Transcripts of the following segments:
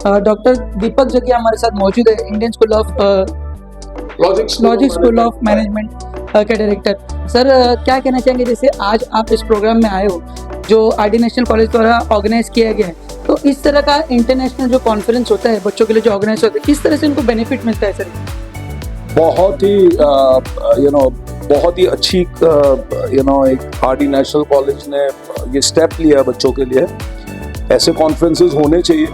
Doctor दीपक जगिया हमारे साथ मौजूद है, Indian school of logic school of management के डायरेक्टर। सर, क्या कहना चाहेंगे, जैसे आज आप इस प्रोग्राम में आए हो जो आरडी नेशनल कॉलेज द्वारा ऑर्गेनाइज किया गया है, तो इस तरह का इंटरनेशनल जो कॉन्फ्रेंस होता है बच्चों के लिए जो ऑर्गेनाइज होता है, किस तरह से उनको बेनिफिट मिलता है सर? बहुत ही बहुत ही अच्छी एक आरडी नेशनल कॉलेज ने ये स्टेप लिया बच्चों के लिए। ऐसे कॉन्फ्रेंसेस होने चाहिए,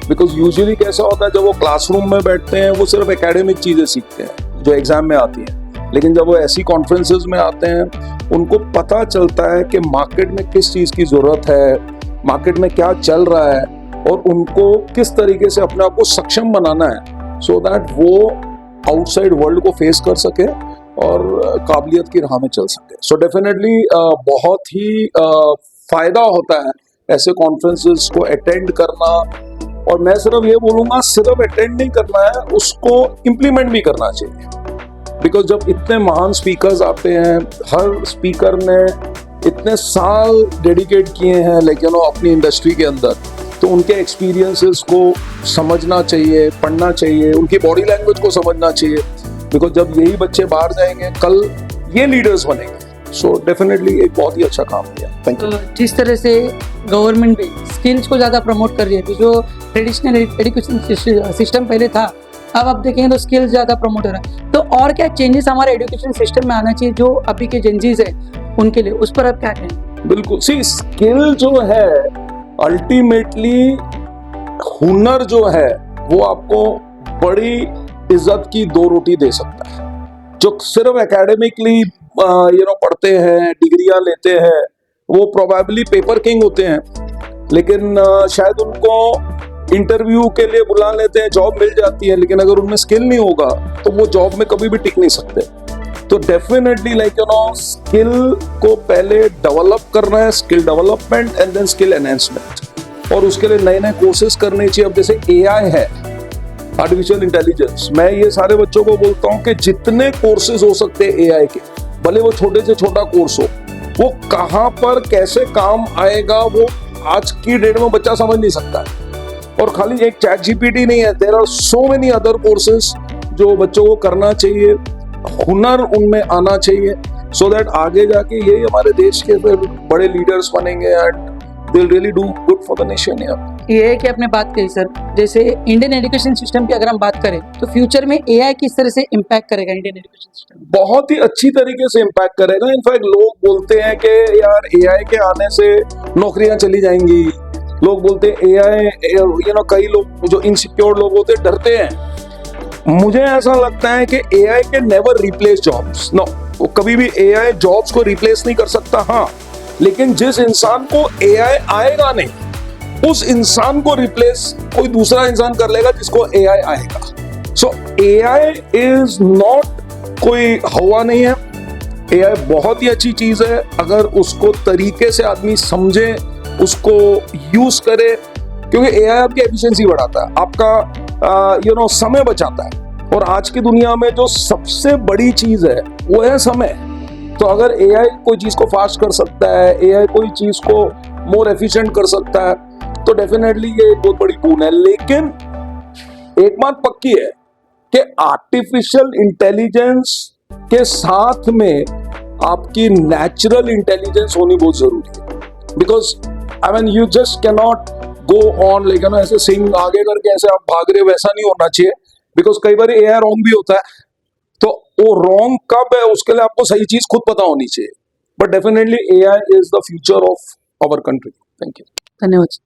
बिकॉज यूजुअली कैसा होता है, जब वो क्लासरूम में बैठते हैं वो सिर्फ एकेडमिक चीज़ें सीखते हैं जो एग्जाम में आती हैं, लेकिन जब वो ऐसी कॉन्फ्रेंसेस में आते हैं उनको पता चलता है कि मार्केट में किस चीज़ की ज़रूरत है, मार्केट में क्या चल रहा है, और उनको किस तरीके से अपने आप को सक्षम बनाना है सो दैट वो आउटसाइड वर्ल्ड को फेस कर सके और काबिलियत की राह में चल सके। सो डेफिनेटली बहुत ही फायदा होता है ऐसे कॉन्फ्रेंसेस को अटेंड करना। और मैं सिर्फ ये बोलूँगा, सिर्फ अटेंड नहीं करना है, उसको इम्प्लीमेंट भी करना चाहिए। बिकॉज जब इतने महान स्पीकर्स आते हैं, हर स्पीकर ने इतने साल डेडिकेट किए हैं अपनी इंडस्ट्री के अंदर, तो उनके एक्सपीरियंसेस को समझना चाहिए, पढ़ना चाहिए, उनकी बॉडी लैंग्वेज को समझना चाहिए। बिकॉज जब यही बच्चे बाहर जाएंगे, कल ये लीडर्स बनेंगे। सो डेफिनेटली एक बहुत ही अच्छा काम किया। Thank you. जिस तरह से गवर्नमेंट भी स्किल्स को ज़्यादा प्रमोट कर रही है, जो ट्रेडिशनल एजुकेशन सिस्टम पहले था, अब आप देखेंगे तो स्किल्स ज़्यादा प्रमोट हो रहा है। तो और क्या चेंजेस हमारे एजुकेशन सिस्टम में आना चाहिए जो अभी के जेंजीज है उनके लिए, उस पर आप क्या कहें? बिल्कुल, सी स्किल जो है अल्टीमेटली, हुनर जो है वो आपको बड़ी इज्जत की दो रोटी दे सकता है। जो सिर्फ एकेडमिकली पढ़ते हैं, डिग्रियां लेते हैं, वो प्रोबेबली पेपर किंग होते हैं, लेकिन शायद उनको इंटरव्यू के लिए बुला लेते हैं, जॉब मिल जाती है, लेकिन अगर उनमें स्किल नहीं होगा तो वो जॉब में कभी भी टिक नहीं सकते। तो डेफिनेटली स्किल को पहले डेवलप करना है, skill development and then skill enhancement, और उसके लिए नए नए कोर्सेज करने चाहिए। अब जैसे एआई है, आर्टिफिशियल इंटेलिजेंस, मैं ये सारे बच्चों को बोलता हूँ कि जितने कोर्सेज हो सकते हैं एआई के, भले वो छोटे से छोटा कोर्स हो, वो कहाँ पर कैसे काम आएगा वो आज की डेट में बच्चा समझ नहीं सकता है। और खाली एक चैट जीपीटी नहीं है, there are so many other courses जो बच्चों को करना चाहिए, हुनर उनमें आना चाहिए, सो दैट आगे जाके यही हमारे देश के फिर बड़े लीडर्स बनेंगे and they will really do good for the nation. ये है कि आपने बात कही सर, जैसे इंडियन एजुकेशन सिस्टम की अगर हम बात करें तो फ्यूचर में एआई किस तरह से इम्पैक्ट करेगा इंडियन एजुकेशन सिस्टम? बहुत ही अच्छी तरीके से इम्पैक्ट करेगा। इनफैक्ट लोग बोलते हैं कि यार एआई के आने से नौकरियां चली जाएंगी, लोग बोलते हैं एआई, कई लोग जो इनसिक्योर लोग होते हैं डरते हैं। मुझे ऐसा लगता है कि एआई के नेवर रिप्लेस जॉब्स, नो, वो कभी भी एआई जॉब्स को रिप्लेस नहीं कर सकता। हाँ, लेकिन जिस इंसान को एआई आएगा नहीं, उस इंसान को रिप्लेस कोई दूसरा इंसान कर लेगा जिसको एआई आएगा। सो एआई इज नॉट कोई हवा नहीं है, एआई बहुत ही अच्छी चीज है अगर उसको तरीके से आदमी समझे, उसको यूज करे, क्योंकि एआई आपकी एफिशिएंसी बढ़ाता है, आपका समय बचाता है, और आज की दुनिया में जो सबसे बड़ी चीज है वो है समय। तो अगर एआई कोई चीज को फास्ट कर सकता है, एआई कोई चीज को मोर एफिशिएंट कर सकता है, तो डेफिनेटली ये एक बहुत बड़ी बून है। लेकिन एक बात पक्की है कि आर्टिफिशियल इंटेलिजेंस के साथ में आपकी नेचुरल इंटेलिजेंस होनी बहुत जरूरी है। Because you just can not go on ऐसे सिंग आगे करके ऐसे आप भाग रहे हो, वैसा नहीं होना चाहिए। बिकॉज कई बार एआई रॉन्ग भी होता है, तो वो रॉन्ग कब है उसके लिए आपको सही चीज खुद पता होनी चाहिए। But definitely AI is the future of our country. Thank you. धन्यवाद।